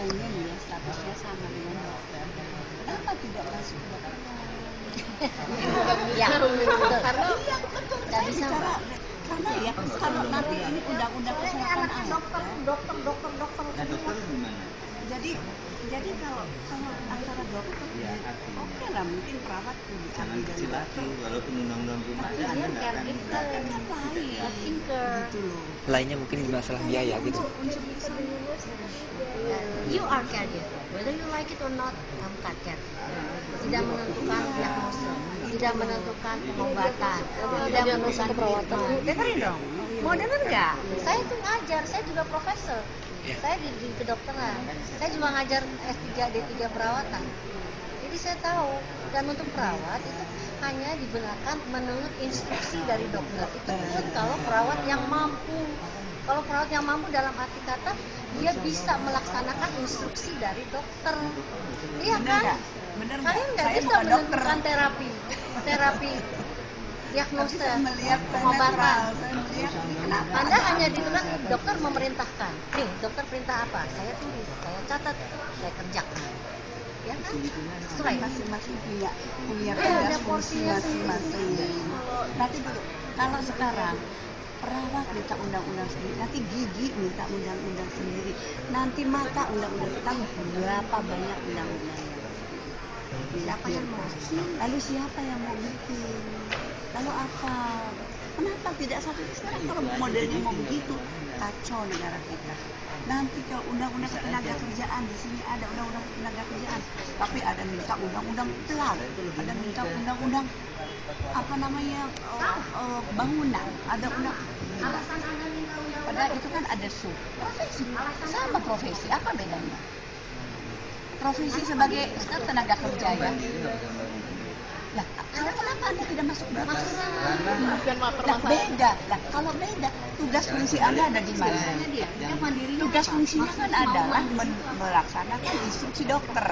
pengen ya statusnya sama dengan dokter, kenapa tidak masuk ke dokter? Ya, betul. Karena iya betul, Nggak bisa, bicara, Mbak. karena ya kalau nanti ini undang-undang kesehatan Anaknya dokter Nah, dokter gimana? jadi kalau antara dokter Ya, artinya. oke lah, mungkin perawat lebih Jangan ahli dari kecil hati, dokter. walaupun undang-undang belum ada, Tapi Anda dia nggak akan caregiver, tidak thinker. Gitu loh. Lainnya mungkin masalah biaya gitu. Unsur kesana. You are caregiver, whether you like it or not, kamu caregiver. Tidak menentukan diagnosa, tidak menentukan pengobatan, tidak menentukan perawatan. Dengerin dong, mau denger nggak? Saya tuh ngajar, saya juga profesor. Saya di kedokteran, saya juga ngajar S3, D3 perawatan. Jadi saya tahu, dan untuk perawat itu hanya dibenarkan menurut instruksi dari dokter. Itu pun kalau perawat yang mampu. Kalau perawat yang mampu dalam arti kata dia bisa melaksanakan instruksi dari dokter. Iya kan? Bener nggak? Kalian nggak Saya bisa bukan dokter. menentukan terapi Tapi diagnosa, saya melihat pengobatan. natural, saya melihat kenapa Anda hanya ditugas dokter memerintahkan. Nih, dokter perintah apa? Saya tulis, saya catat, saya kerjakan. Ya kan? Sesuai. masing-masing punya Ada tugas fungsi porsinya masing-masing. Nanti dulu, kalau sekarang perawat minta undang-undang sendiri, nanti gigi minta undang-undang sendiri, nanti mata undang-undang, tahu berapa banyak undang-undang yang Siapa yang mau? lalu siapa yang mau bikin, lalu apa, kenapa tidak satu? Sekarang kalau modelnya mau begitu kacau negara kita. Nanti kalau undang-undang tenaga kerjaan, di sini ada undang-undang tenaga kerjaan, tapi ada minta undang-undang pelang, ada minta undang-undang apa namanya bangunan, ada undang. Alasan Anda minta undang-undang. Padahal itu kan ada profesi, sama profesi, apa bedanya? Profesi sebagai tenaga kerja ya. Lah, kenapa Anda tidak masuk dokter? Lah, beda. Lah, kalau beda, tugas fungsi Anda ada di mana? Tugas fungsinya kan adalah melaksanakan instruksi dokter.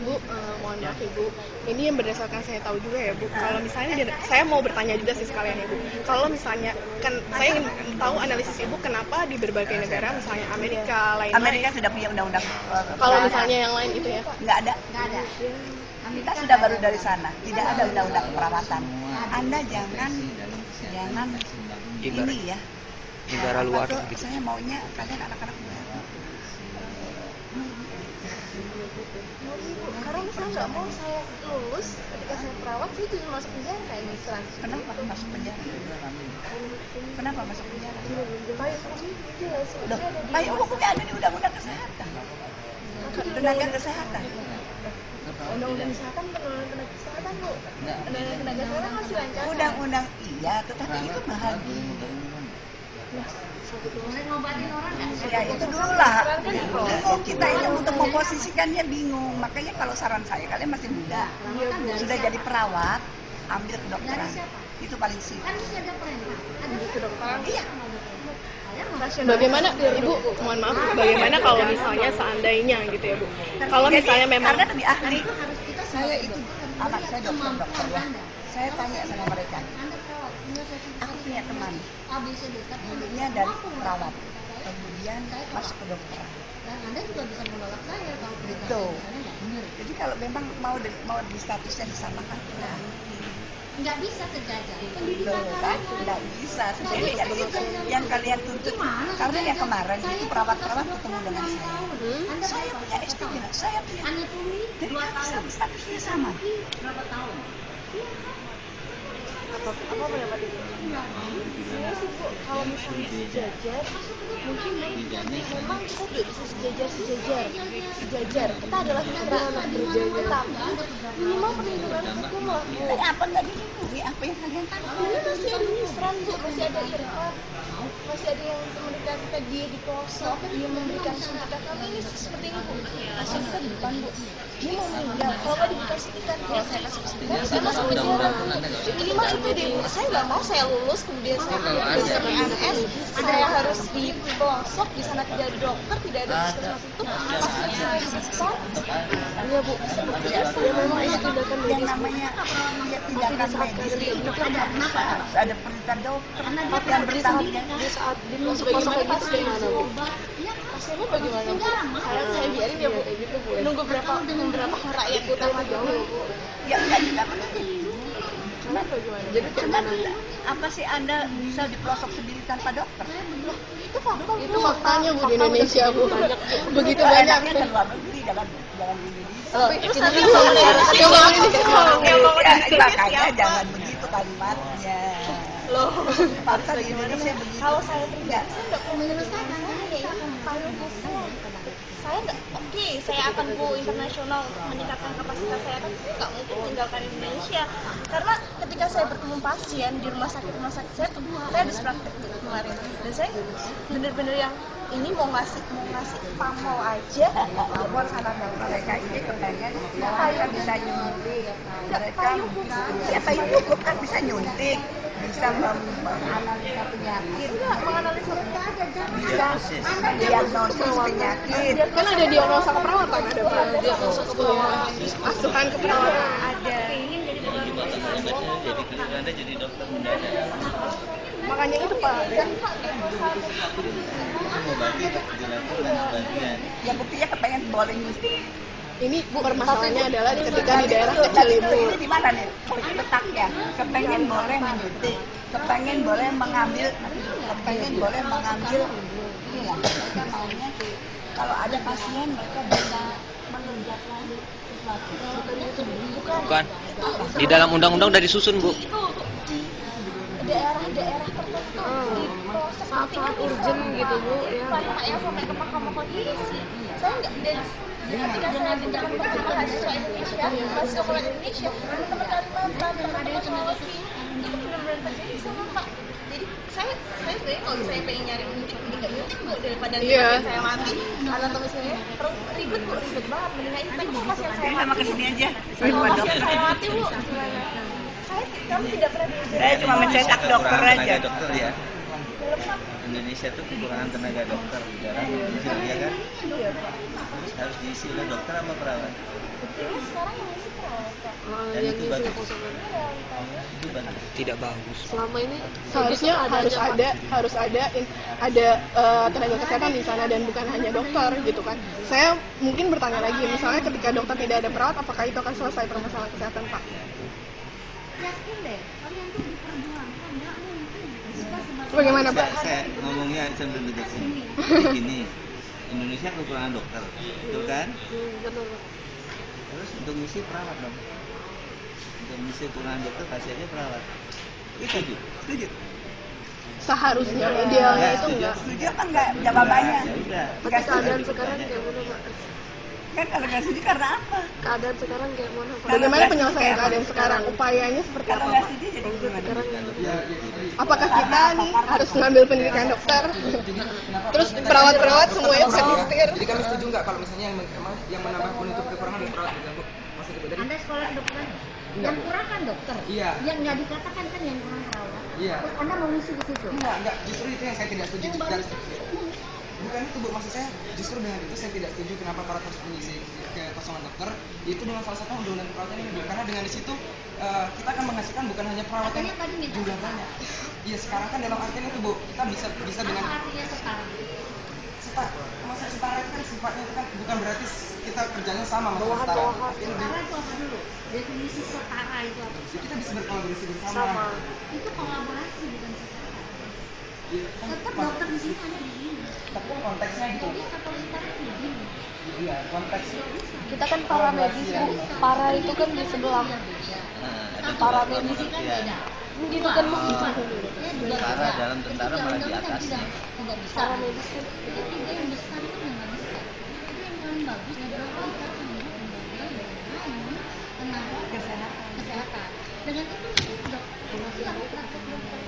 Bu, mohon maaf Ibu, ini yang berdasarkan saya tahu juga ya Bu. Kalau misalnya saya mau bertanya juga sih sekalian Ibu. Kalau misalnya kan saya ingin tahu analisis Ibu kenapa di berbagai negara, misalnya Amerika, lain-lain. Amerika sudah punya undang-undang. Kalau misalnya yang lain itu ya. Nggak ada. Kita sudah baru dari sana, tidak ada undang-undang keperawatan. Anda jangan ini ya. Negara luar Betul, gitu. saya maunya kalian anak-anak muda. Karena misalnya nggak mau saya lulus ketika saya perawat, saya juga masuk penjara kayak misal. Kenapa masuk penjara? Kenapa masuk penjara? Payung hukum jelas. Loh, payung hukumnya ada di undang-undang kesehatan. Tenaga kesehatan. Undang-undang kesehatan, undang-undang tenaga kesehatan Bu. Undang-undang tenaga kesehatan masih lancar. Undang-undang iya, tetapi itu mahal. Ngobatin orang nggak? Ya itu dulu lah. Bingung kita ini untuk memposisikannya bingung. Makanya kalau saran saya, kalian masih muda, sudah jadi perawat, ambil kedokteran. Itu paling sih. Kan masih ada perintah. Ada Kedokteran. Iya. Bagaimana Ibu, mohon maaf, bagaimana kalau misalnya seandainya gitu ya Bu. Kalau misalnya memang karena lebih ahli. harus kita Saya itu anak saya dokter ya. Saya tanya sama mereka. Anda perawat, Aku punya teman, A, B, C, D, tapi dulunya dari perawat, kemudian masuk ke dokteran. dan Anda juga bisa menolak saya kalau berita Betul. misalnya nggak benar. Jadi kalau memang mau di statusnya disamakan, Nggak bisa sejajar. betul Pendidikan kan? Nggak bisa. Jadi yang kalian tuntut, karena yang kemarin itu perawat-perawat ketemu dengan saya. Anda Saya punya S3, saya punya. anatomi Jadi 2 kami tahun. statusnya sama. Berapa tahun? Apa pendapat Ibu? Sebenarnya sih Bu, kalau misalnya sejajar, mungkin memang kita tidak bisa sejajar. Kita adalah mitra anak kerjanya, tapi minimal perlindungan hukum lah Bu. Apa nggak dilindungi? Apa yang kalian tahu? Ini masih ada misran Bu, masih ada irfan, masih ada yang memberikan kita dia di pelosok, dia memberikan suntikan kami ini seperti ini Bu. Masih kita di depan Bu, dia mau meninggal, kalau nggak diberikan suntikan, kalau saya kasih suntikan, saya masuk penjara. Ini mah itu deh, saya nggak mau saya lulus kemudian saya ke PNS, saya harus di pelosok, di sana tidak ada dokter, tidak ada puskesmas itu, pasti saya disiksa. Iya Bu, ya memang itu tindakan Yang namanya tindakan medis itu kan harus ada perintah dokter yang bertanggung jawab. di saat di pelosok itu pasti gimana Bu? pasiennya bagaimana Bu? Saya biarin ya Bu, nunggu berapa rakyat utama dulu Bu. Ya enggak juga begitu. Kenapa gimana? Jadi cuman apa sih Anda bisa di pelosok sendiri tanpa dokter? Itu fakta itu faktanya Bu di Indonesia Bu, begitu Itu banyak. enaknya ke luar negeri, jangan di Indonesia. Terus nanti kalau Ya, makanya jangan begitu kalimatnya. loh, Fakta di Indonesia begitu. kalau saya pribadi saya nggak mau menyelesaikan karena ya itu paling besar. Saya nggak, oke, saya akan go internasional untuk meningkatkan kapasitas saya, tapi saya nggak mungkin meninggalkan Indonesia karena ketika saya bertemu pasien di rumah sakit saya habis praktek kemarin dan saya bener-bener yang ini mau ngasih pamol aja buat sana dan Mereka ini kepengen mereka bisa nyuntik, mereka ya payung hukum kan bisa nyuntik, bisa menganalisa penyakit, menganalisa bisa mendiagnosis penyakit. Kan ada diagnosa keperawatan, ada diagnosa keperawatan, asuhan keperawatan. ada Jadi ketika Anda jadi dokter mendadak, Makanya itu Pak. mengobati dilakukan sebagian. Ya buktinya kepengen boleh nyuntik. Ini permasalahannya adalah ketika di daerah Itu, kecil itu, Ibu. itu di mana nih letaknya? Kepengen boleh menyuntik, kepengen boleh mengambil, kepengen boleh mengambil. Inilah mereka maunya kalau ada pasien mereka bisa mengerjakan sesuatu. Bukan. Di dalam undang-undang udah disusun, Bu. itu di daerah-daerah tertentu di proses Saat-saat urgent gitu Bu ya. Pak yang sampai ke Mahkamah Konstitusi. Saya nggak dan ketika saya berjalan bersama mahasiswa Indonesia, mahasiswa kuliah Indonesia, teman-teman Kalimantan, teman-teman Sulawesi, itu benar-benar terjadi di sana Pak. Jadi saya sebenarnya kalau saya pengen nyari nyuntik, mending nyuntik Bu daripada saya mati. Anatomisnya terus ribet banget. Mendingan ini tapi kalau pasien saya Sama mati, kesini aja. kalau pasien saya mati Bu, kami tidak pernah Saya cuma mencetak dokter Kekurangan aja. tenaga dokter ya. Indonesia tuh kekurangan tenaga dokter di dalam Indonesia ya kan. Terus harus diisi oleh dokter sama perawat. ini sekarang yang isi perawat Pak. Dan Yang itu ngisi bagus. kosongan. Itu bagus. Tidak bagus. Selama ini Seharusnya harus ada tenaga kesehatan di sana dan bukan hanya dokter gitu kan. Saya mungkin bertanya lagi, misalnya ketika dokter tidak ada perawat, apakah itu akan selesai permasalahan kesehatan Pak? yakin deh kalian tuh diperjuangkan nggak mungkin kita sebagai Bagaimana Pak? Saya ngomongnya sambil begitu. Gini, Indonesia kekurangan dokter, betul kan? benar Terus untuk misi perawat dong. Untuk misi kekurangan dokter pasiennya perawat. Setuju? Setuju? Seharusnya idealnya itu setuju. enggak. Setuju apa enggak jawabannya? Ya udah. Enggak keadaan setuju. sekarang kayak mana Pak? Kan kalau nggak setuju karena apa? Keadaan sekarang kayak mana Pak? Bagaimana penyelesaian keadaan sekarang? Upayanya seperti Kalau apa nggak Pak? setuju jadi gimana? Sekarang Apakah kita nih harus mengambil pendidikan dokter? Terus perawat-perawat semuanya asistir. Jadi kami setuju nggak kalau misalnya yang menambah menutup kekurangan di perawat gitu, Bu? Maksudnya gitu. Jadi Anda sekolah kedokteran yang kurang kan dokter, Iya. yang nggak dikatakan kan yang kurang perawat. Iya. Terus Anda mau ngisi di situ. enggak, justru itu yang saya tidak setuju. Yang bagus Bukan itu Bu, maksud saya justru dengan itu saya tidak setuju kenapa perawat harus mengisi kekosongan dokter. Itu dengan salah satu undang-undang perawatan ini Bu. Karena dengan di situ kita akan menghasilkan bukan hanya perawat yang Katanya tadi minta jumlah banyak. Iya, sekarang kan dalam artian itu Bu, kita bisa dengan apa artinya sekarang? masa setara itu kan sifatnya itu kan bukan berarti kita kerjanya sama maksudnya setara. Artinya lebih Setara itu apa dulu? Definisi setara itu apa? kita bisa berkolaborasi bersama. Itu kolaborasi bukan setara. Iya, kan Tetap dokter di sini ada di sini. tapi kan konteksnya gitu. Jadi kalau kita kan di sini. Iya, konteks. Kita kan para medis Bu, para itu kan di sebelah. Ada Para juga medis pengertian. Gitu kan Bu. Tentara dalam tentara malah di atasnya. Tidak bisa. Para medis itu. Itu tiga yang besar itu yang nggak bisa. Itu yang paling bagus adalah kita sembuh lembaga yang tenaga kesehatan. Dengan itu dok, praktek dokter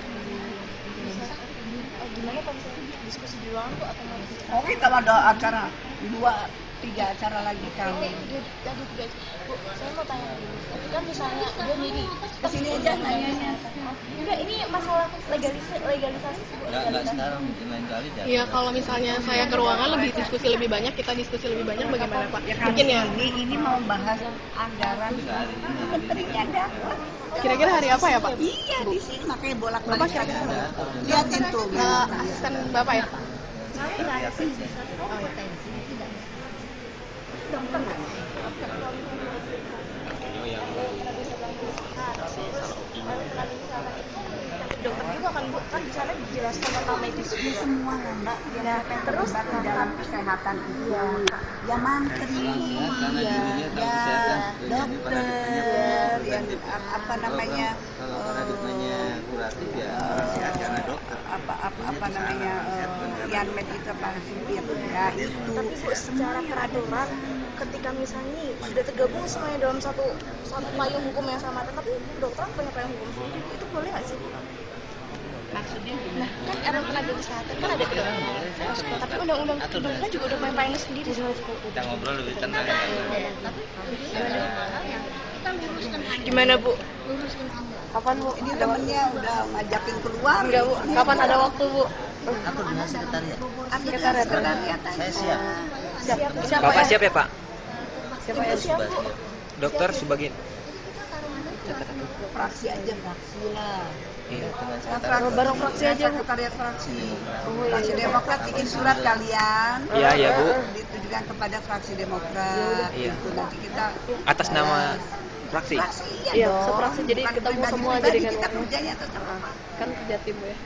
Gimana kalau misalnya diskusi di ruangan Bu atau mau Oke kalau ada acara 2-3 acara lagi kami. Jadi guys, Bu, saya mau tanya dulu. Ketika misalnya dia nyiri, Kesini aja nanyanya. enggak ini masalah legalisasi sih Bu. Enggak sekarang, mungkin lain kali dah. Iya, kalau misalnya saya ke ruangan diskusi lebih banyak, kita diskusi lebih banyak bagaimana Pak? Ya Mungkin ya. ini mau bahas anggaran. Menterinya dapat. Kira-kira hari apa ya Pak? Iya di sini makanya bolak-balik. Lihatin tuh. Asisten Bapak ya? sekretariat aja. Kompetensi tidak. dokter nggak? yang Dokter juga kan Bu, kan di sana dijelaskan tentang medis Ini semua ya mbak, ya terus di dalam kesehatan itu ya mantri, Karena ya, dulunya tahu ya kesehatan, jadi paradigmanya dokter, yang apa namanya, kalau paradigmanya kuratif ya orang sehat karena dokter. apa namanya, Yanmed itu apa supir, ya itu. tapi Bu secara peraturan ketika misalnya nih sudah tergabung semuanya dalam satu payung hukum yang sama, tapi kedokteran punya payung hukum sendiri, itu boleh nggak sih Bu? Maksudnya Nah kan ada tenaga kesehatan kan ada kedokteran, tapi undang-undang kedokteran juga udah punya payung sendiri. Kita ngobrol lebih tenang ya. Gimana Bu? kapan Bu? Ini temennya udah ngajakin keluar. Enggak Bu, kapan ada waktu Bu? Atur dengan sekretariat. Sekretariat aja. Saya siap. Siapa Bapak ya? siap ya Pak? Siapa ya? Siap Bu. Dokter Subagin. Fraksi aja, fraksi lah. Iya. Bareng fraksi aja Bu. Sekretariat fraksi. Fraksi Demokrat bikin surat kalian. Iya, iya, Bu. Ditujukan kepada fraksi Demokrat. Iya. Gitu. Nanti kita Atas nama fraksi. fraksi Iya, dong. sefraksi. Jadi Bukan ketemu pribadi- semua pribadi, jadi kan. kita kerjanya tetap apa? Kan kerja tim Bu ya.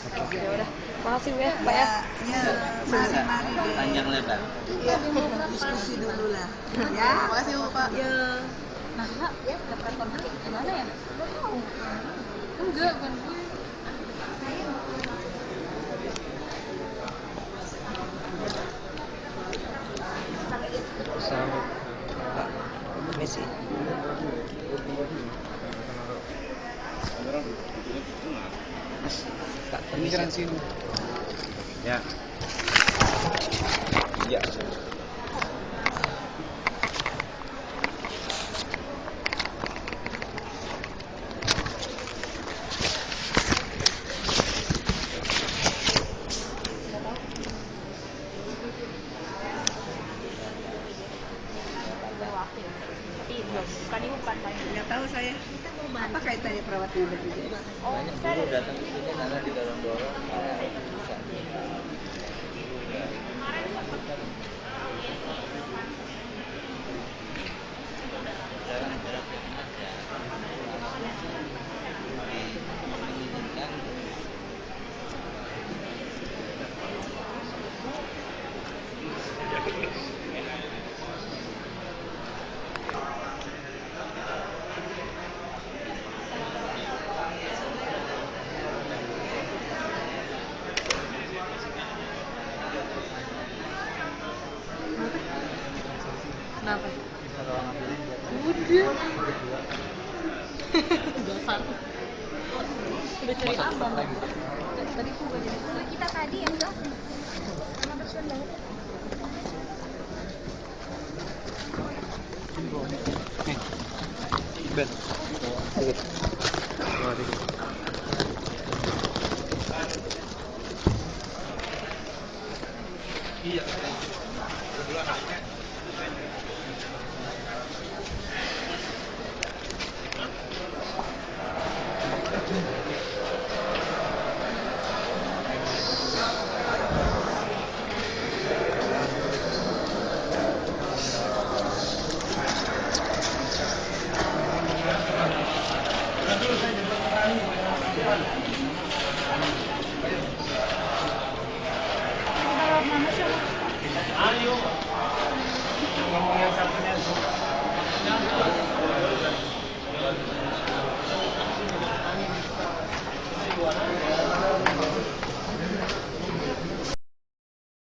Ya udah. Makasih Bu ya, Pak Ya, ya. ya, mari deh. Panjang lebar. Iya, diskusi dulu lah. Ya. Makasih Bu Pak. Ya. Nah, ya dapat konflik gimana ya? Enggak tahu. Enggak, bukan gue. Sama permisi. Pak, permisi. Ya. Iya. Nggak tahu saya. Apa kaitannya perawatnya bertiga? Banyak dulu datang ke sini karena didorong-dorong. Jarang-jarang aja. Menginginkan Kenapa? Udah cari abang. Tadi aku udah jadi. Kita tadi ya enggak? Sama bersuan banget. Ben. Iya.